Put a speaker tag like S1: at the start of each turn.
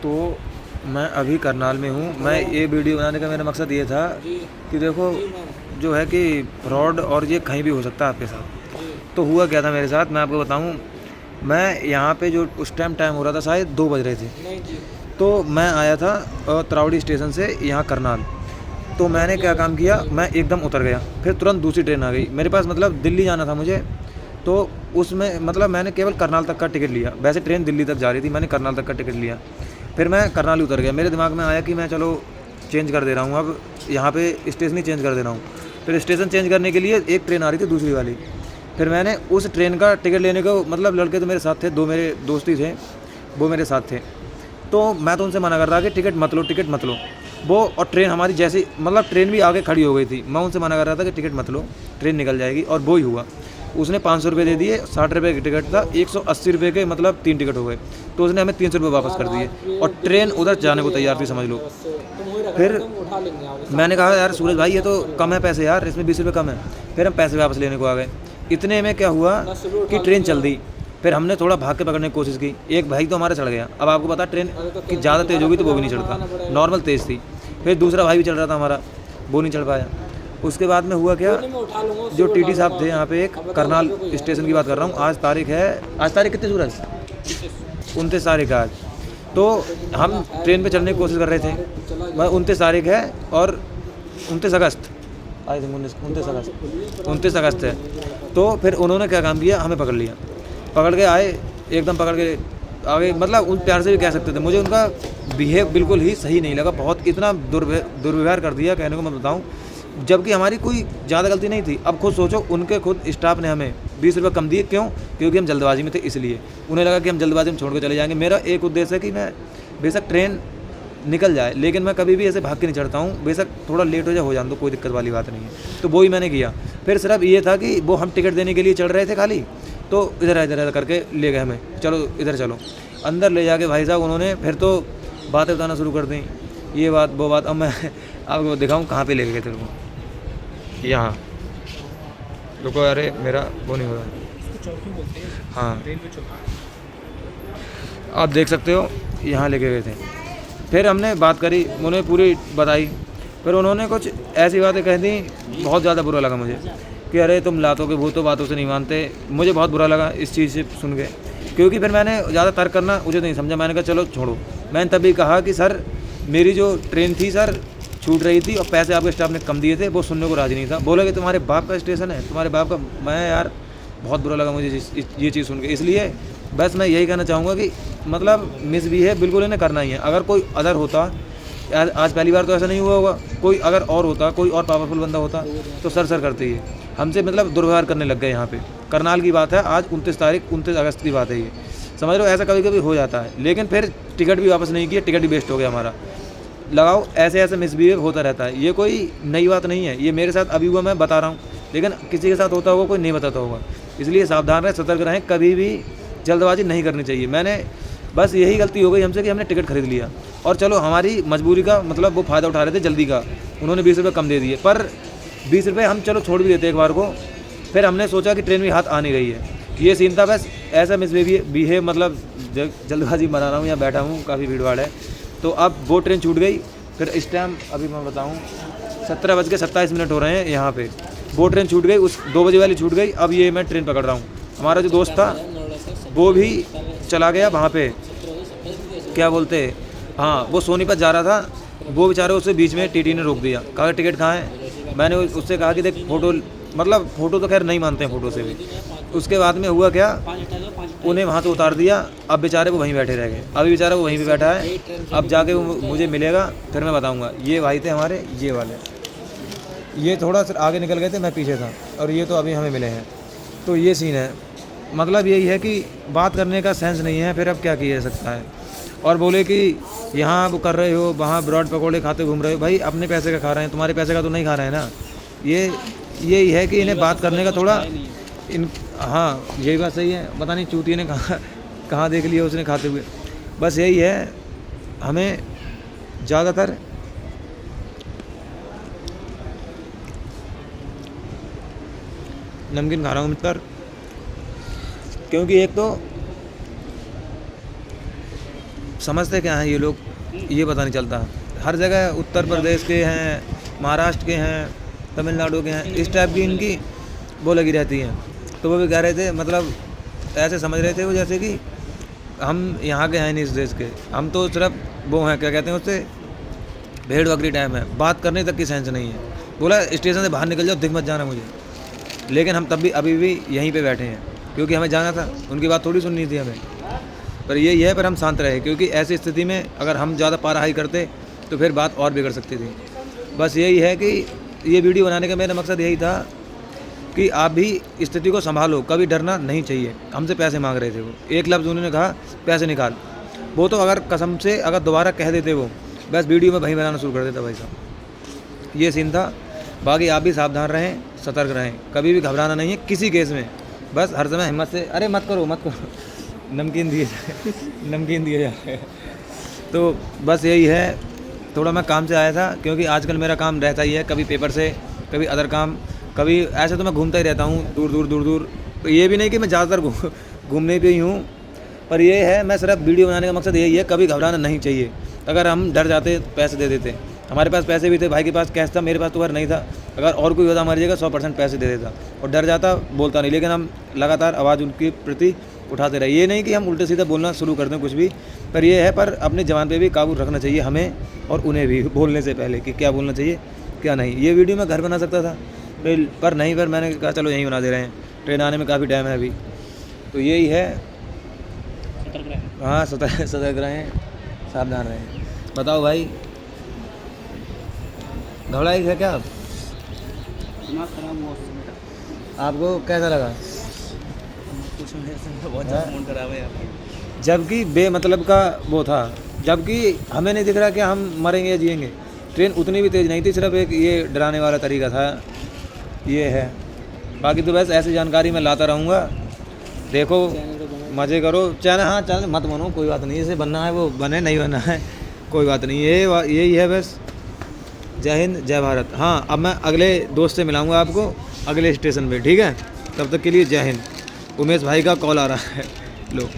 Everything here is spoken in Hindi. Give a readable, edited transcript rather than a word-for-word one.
S1: तो मैं अभी करनाल में हूँ। मैं ये वीडियो बनाने का मेरा मकसद ये था कि देखो जो है कि फ्रॉड और ये कहीं भी हो सकता है आपके साथ। तो हुआ क्या था मेरे साथ, मैं आपको बताऊँ। मैं यहाँ पे जो उस टाइम हो रहा था, शायद 2 बज रहे थे। तो मैं आया था तरावड़ी स्टेशन से यहाँ करनाल। तो मैंने क्या काम किया, मैं एकदम उतर गया, फिर तुरंत दूसरी ट्रेन आ गई मेरे पास, मतलब दिल्ली जाना था मुझे। तो उसमें मतलब मैंने केवल करनाल तक का टिकट लिया, वैसे ट्रेन दिल्ली तक जा रही थी, मैंने करनाल तक का टिकट लिया। फिर मैं करनाल ही उतर गया। मेरे दिमाग में आया कि मैं चलो चेंज कर दे रहा हूँ, अब यहाँ पे स्टेशन ही चेंज कर दे रहा हूँ। फिर स्टेशन चेंज करने के लिए एक ट्रेन आ रही थी दूसरी वाली। फिर मैंने उस ट्रेन का टिकट लेने को, मतलब लड़के तो मेरे साथ थे, 2 मेरे दोस्त ही थे, वो मेरे साथ थे। तो मैं तो उनसे मना कर रहा कि टिकट मत लो, टिकट मत लो। वो और ट्रेन हमारी जैसी, मतलब ट्रेन भी आगे खड़ी हो गई थी। मैं उनसे मना कर रहा था कि टिकट मत लो, ट्रेन निकल जाएगी, और वो ही हुआ। उसने 500 रुपये दे दिए, 60 रुपये की टिकट था, 180 रुपये के मतलब 3 टिकट हो गए। तो उसने हमें 300 रुपये वापस कर दिए, और ट्रेन उधर जाने को तैयार थी, समझ लो। फिर मैंने कहा यार सूरज भाई ये तो कम है पैसे यार, इसमें 20 रुपये कम है। फिर हम पैसे वापस लेने को आ गए। इतने में क्या हुआ कि ट्रेन चल दी। फिर हमने थोड़ा भाग के पकड़ने की कोशिश की, एक भाई तो हमारा चढ़ गया। अब आपको पता ट्रेन कि ज़्यादा तेज़ होगी तो वो भी नहीं चढ़ता, नॉर्मल तेज़ थी। फिर दूसरा भाई भी चढ़ रहा था हमारा, वो नहीं चढ़ पाया। उसके बाद में हुआ क्या, जो टीटी साहब थे यहाँ पे, एक करनाल स्टेशन की बात कर रहा हूँ, आज तारीख कितनी सूरज, 29 तारीख है आज। तो हम ट्रेन पे चढ़ने की कोशिश कर रहे थे, 29 तारीख है, और 29 अगस्त, आई थिंक 29 अगस्त है। तो फिर उन्होंने क्या काम किया, हमें पकड़ लिया, पकड़ के आए, एकदम पकड़ के आगे, मतलब उन प्यार से भी कह सकते थे। मुझे उनका बिहेव बिल्कुल ही सही नहीं लगा, बहुत इतना दुर्व्यवहार कर दिया, कहने को मैं बताऊं, जबकि हमारी कोई ज़्यादा गलती नहीं थी। अब खुद सोचो, उनके खुद स्टाफ ने हमें 20 रुपये कम दिए, क्यों? क्योंकि हम जल्दबाजी में थे, इसलिए उन्हें लगा कि हम जल्दबाजी में छोड़ के चले जाएंगे। मेरा एक उद्देश्य है कि मैं बेशक ट्रेन निकल जाए, लेकिन मैं कभी भी ऐसे भाग के नहीं चढ़ता हूँ, बेशक थोड़ा लेट हो जाए तो कोई दिक्कत वाली बात नहीं है। तो वो ही मैंने किया। फिर सिर्फ ये था कि वो हम टिकट देने के लिए चढ़ रहे थे खाली, तो इधर करके ले गए हमें, चलो इधर चलो। अंदर ले जाके भाई साहब उन्होंने फिर तो बातें बताना शुरू कर दी, ये बात वो बात। अब मैं आपको दिखाऊँ कहाँ पे ले गए तेरे को, यहाँ रुको, अरे मेरा वो नहीं हो रहा, हाँ आप देख सकते हो, यहाँ लेके गए थे। फिर हमने बात करी, उन्हें पूरी बताई। फिर उन्होंने कुछ ऐसी बातें कह दी, बहुत ज़्यादा बुरा लगा मुझे कि अरे तुम लातों के भूतों बातों से नहीं मानते। मुझे बहुत बुरा लगा इस चीज़ से सुन के, क्योंकि फिर मैंने ज़्यादा तर्क करना उचित नहीं समझा। मैंने कहा चलो छोड़ो। मैंने तभी कहा कि सर मेरी जो ट्रेन थी सर छूट रही थी, और पैसे आपके स्टाफ ने कम दिए थे, वो सुनने को राजी नहीं था। बोला कि तुम्हारे बाप का स्टेशन है, तुम्हारे बाप का। मैं यार बहुत बुरा लगा मुझे ये चीज़ सुन के। इसलिए बस मैं यही कहना चाहूँगा कि मतलब मिसबिहेव बिल्कुल इन्हें करना ही है। अगर कोई अदर होता, आज पहली बार तो ऐसा नहीं हुआ होगा, कोई अगर और होता, कोई और पावरफुल बंदा होता तो सर करते ही हमसे मतलब दुर्व्यवहार करने लग गए। यहाँ पे करनाल की बात है, आज 29 अगस्त की बात है, ये समझ लो। ऐसा कभी कभी हो जाता है, लेकिन फिर टिकट भी वापस नहीं किया, टिकट भी वेस्ट हो गया हमारा। लगाओ ऐसे मिसबिहेव होता रहता है, ये कोई नई बात नहीं है, ये मेरे साथ अभी हुआ, मैं बता रहा हूँ, लेकिन किसी के साथ होता होगा, कोई नहीं बताता होगा। इसलिए सावधान रहें, सतर्क रहें, कभी भी जल्दबाजी नहीं करनी चाहिए। मैंने बस यही गलती हो गई हमसे कि हमने टिकट खरीद लिया, और चलो हमारी मजबूरी का मतलब वो फ़ायदा उठा रहे थे जल्दी का, उन्होंने 20 रुपये कम दे दिए। पर 20 रुपये हम चलो छोड़ भी देते एक बार को। फिर हमने सोचा कि ट्रेन भी हाथ आ नहीं रही है, ये सीन था। बस ऐसा मिसबिहेव, मतलब जल्दबाजी बना रहा हूँ, या बैठा हूँ, काफ़ी भीड़ भाड़ है। तो अब वो ट्रेन छूट गई। फिर इस टाइम अभी मैं बताऊँ 17:27 हो रहे हैं यहाँ पे। वो ट्रेन छूट गई, उस 2 बजे वाली छूट गई। अब ये मैं ट्रेन पकड़ रहा हूँ। हमारा जो दोस्त था वो भी चला गया वहाँ पे, क्या बोलते, हाँ वो सोनीपत जा रहा था। वो बेचारे उसे बीच में टीटी ने रोक दिया, कहा टिकट कहाँ है। मैंने उससे कहा कि देख फ़ोटो, मतलब फ़ोटो तो खैर नहीं मानते हैं फ़ोटो से भी। उसके बाद में हुआ क्या, उन्हें वहाँ से उतार दिया। अब बेचारे वो वहीं बैठे रह गए, अभी बेचारा वो वहीं पे बैठा है। अब जाके वो मुझे मिलेगा, फिर मैं बताऊँगा। ये भाई थे हमारे, ये वाले, ये थोड़ा सा आगे निकल गए थे, मैं पीछे था, और ये तो अभी हमें मिले हैं। तो ये सीन है, मतलब यही है कि बात करने का सेंस नहीं है, फिर अब क्या किया जा सकता है। और बोले कि यहाँ वो कर रहे हो, वहाँ ब्रेड पकौड़े खाते घूम रहे हो। भाई अपने पैसे का खा रहे हैं, तुम्हारे पैसे का तो नहीं खा रहे हैं ना। यही है कि इन्हें बात करने का थोड़ा हाँ यही बात सही है। पता नहीं चूतिए ने कहाँ देख लिया उसने खाते हुए। बस यही है, हमें ज़्यादातर नमकीन खा रहा हूँ मित्र, क्योंकि एक तो समझते क्या हैं ये लोग, ये पता नहीं चलता। हर जगह उत्तर प्रदेश के हैं, महाराष्ट्र के हैं, तमिलनाडु के हैं, इस टाइप की इनकी वो लगी रहती हैं। तो वो भी कह रहे थे, मतलब ऐसे समझ रहे थे वो जैसे कि हम यहाँ के हैं नहीं इस देश के, हम तो सिर्फ वो हैं, क्या कहते हैं उससे, भेड़ बकरी टाइम है, बात करने तक की सेंस नहीं है। बोला स्टेशन से बाहर निकल जाओ, दिख मत जाना मुझे। लेकिन हम तब भी अभी भी यहीं पे बैठे हैं, क्योंकि हमें जाना था, उनकी बात थोड़ी सुननी थी हमें। पर यही है, पर हम शांत रहे, क्योंकि ऐसी स्थिति में अगर हम ज़्यादा पाराहाई करते तो फिर बात और बिगड़ सकती थी। बस यही है कि ये वीडियो बनाने का मेरा मकसद यही था कि आप भी स्थिति को संभालो, कभी डरना नहीं चाहिए। हमसे पैसे मांग रहे थे वो, एक लफ्ज़ उन्होंने कहा पैसे निकाल, वो तो अगर कसम से अगर दोबारा कह देते वो, बस वीडियो में वहीं बनाना शुरू कर देता भाई साहब। ये सीन था। बाकी आप भी सावधान रहें, सतर्क रहें, कभी भी घबराना नहीं है किसी केस में। बस हर समय हिम्मत से, अरे मत करो मत करो, नमकीन दिए जाए नमकीन दिए जाए। तो बस यही है। थोड़ा मैं काम से आया था, क्योंकि आजकल मेरा काम रहता ही है, कभी पेपर से, कभी अदर काम, कभी ऐसे तो मैं घूमता ही रहता हूँ दूर दूर। तो ये भी नहीं कि मैं ज़्यादातर घूमने पे ही हूँ, पर ये है, मैं सिर्फ वीडियो बनाने का मकसद यही है, कभी घबराना नहीं चाहिए। अगर हम डर जाते पैसे दे देते, हमारे पास पैसे भी थे, भाई के पास कैश था, मेरे पास तो नहीं था। अगर और कोई होता हमारी जगह 100% पैसे दे देता और डर जाता, बोलता नहीं। लेकिन हम लगातार आवाज़ उनके प्रति उठाते रहे। ये नहीं कि हम उल्टे सीधा बोलना शुरू कर दें कुछ भी, पर ये है, पर अपनी ज़बान पे भी काबू रखना चाहिए हमें, और उन्हें भी बोलने से पहले कि क्या बोलना चाहिए क्या नहीं। ये वीडियो मैं घर बना सकता था, पर नहीं, पर मैंने कहा चलो यहीं बना दे रहे हैं, ट्रेन आने में काफ़ी टाइम है अभी। तो यही है, हाँ सतर्क रहें, सावधान रहें। बताओ भाई, घबराई है क्या आप?
S2: दिमाग खराब हुआ उससे बेटा।
S1: आपको कैसा लगा?
S2: कुछ बहुत ज़्यादा मूड खराब है यार।
S1: जबकि बेमतलब का वो था, जबकि हमें नहीं दिख रहा कि हम मरेंगे या जिएंगे। ट्रेन उतनी भी तेज़ नहीं थी, सिर्फ एक ये डराने वाला तरीका था। ये है, बाकी तो बस ऐसी जानकारी मैं लाता रहूँगा। देखो, मज़े करो। चैनल, हाँ चैनल मत बनो, कोई बात नहीं, जैसे बनना है वो बने, नहीं बनना है कोई बात नहीं। यही है बस। जय हिंद, जय भारत। हाँ, अब मैं अगले दोस्त से मिलाऊंगा आपको अगले स्टेशन पे, ठीक है? तब तक के लिए जय हिंद। उमेश भाई का कॉल आ रहा है, लो।